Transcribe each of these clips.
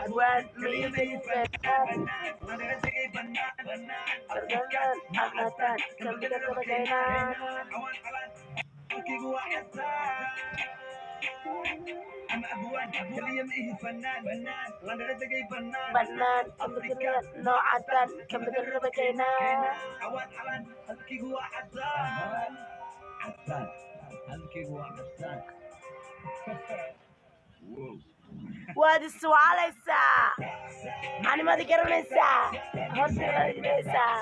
Abwan miigay fannaan sargalan amatan kambiga tabagaynan bannaan kambiga noocatan kambiga tabagaynan waad iswaalaysaa maxaanimadi garanaysaa hortiradinaysaa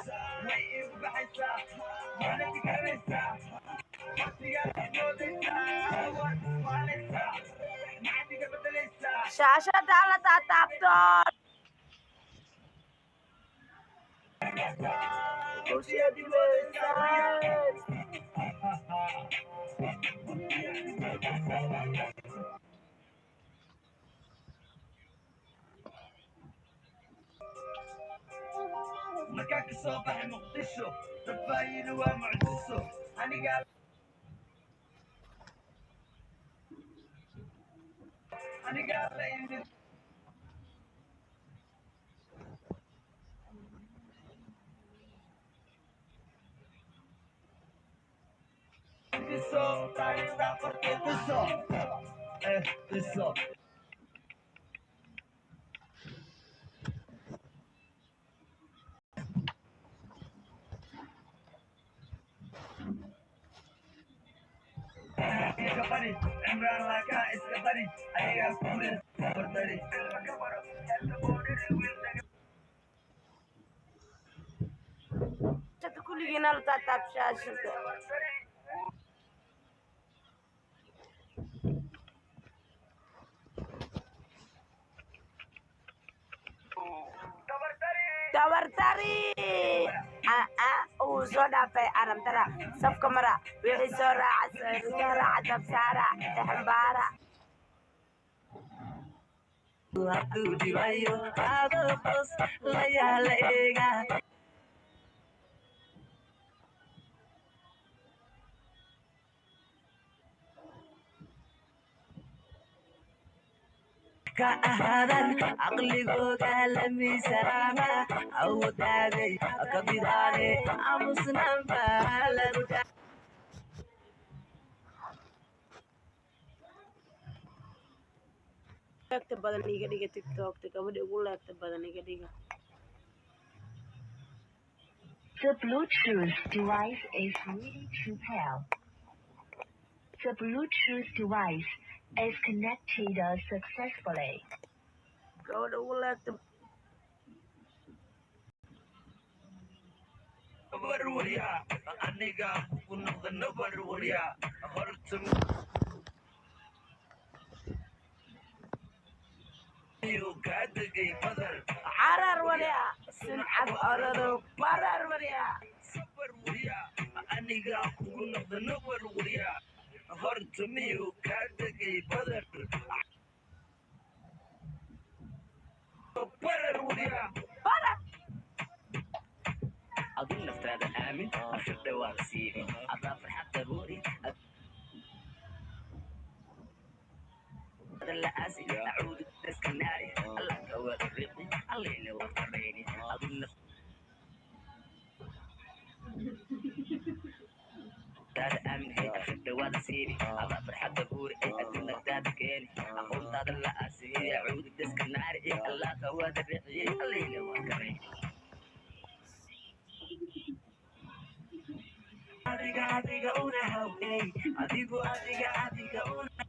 shaashada la taataabto markaa ka soo baxay muqdisho dadbaayina waa mucjiso anigaa la imid taariikhda qortay qiso عمران لك استقري أيها كل بردري كل جنال تاتاب شاشة tabartari uu soo dhaafay aramtara safka mara wixii soo raaca dabsaara exbaara ka ahaadan caqligooda la miisaama awoodaagay ka bidaane aamusnanba lagu leegta badan iga dhiga tiktokta gabadha ugu leegta badan iga dhiga The Bluetooth device is ready to pair. The Bluetooth device is connected successfully. gabadha ugu leegta barwariya aniga ku noqdana barwariya horta kaadagay badar carar wariya sincab orado barar wariya barwariya aniga ku noqdana barwariya horta miyuu kaadagay badar barar wariya barar أظن هذا آمن أشد وارسيني أضاف حتى بوري هذا الأسي أعود السكناري الله كواد الرقي الله ينور كريني أظن هذا آمن هي أشد وارسيني أضاف حتى بوري أظن هذا كيني أقول هذا الأسي أعود السكناري الله كواد الرقي الله ينور كريني adiga una hawey adigu adiga una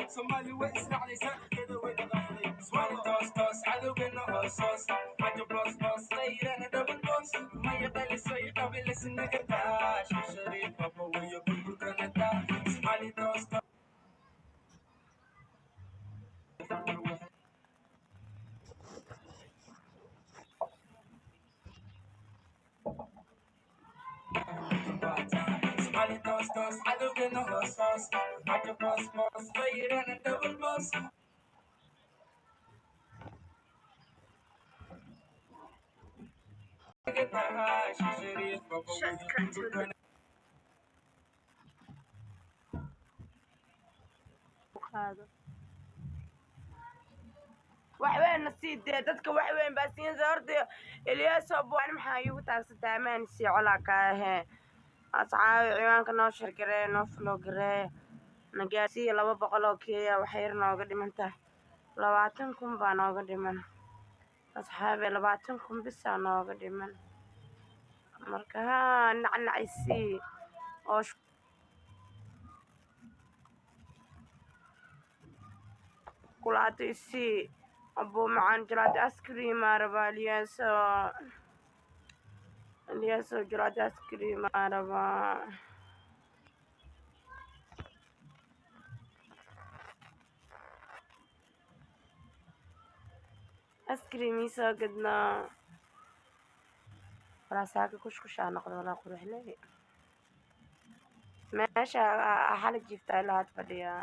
Somebody waits now they say get away the lovely swallow toss I look in the horse I just boss later and double boss my belly so you can be listening to that shari papa when you people gonna die smiley toss toss, cadowgana hoostoos majo boosboos bayrana double boos shariif baba wayuudukan waxweyn nasiidee dadka waxweyn baa siinsa horta Ilyaaso buwan maxaa igu taagsantaa amaan si colaa ka ahee asxaabi ciwaanka noo shirgaree noo flowgaree nagaarsiiya 200 oo keeya waxay yar nooga dhiman tahay 20,000 baa nooga dhiman asxaabi 20,000 bisaa nooga dhiman marka haa nacnacisii oo kulaata isii abuu macaan jalaad askriim araba Ilyaaso jalaad askriim araba askriim isoo gadnaa walaasaaga kushkushaa noqda walaa quruxley meesha xala jiifta ilaa had fadhiyaa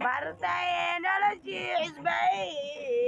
bartay noloshii cusbay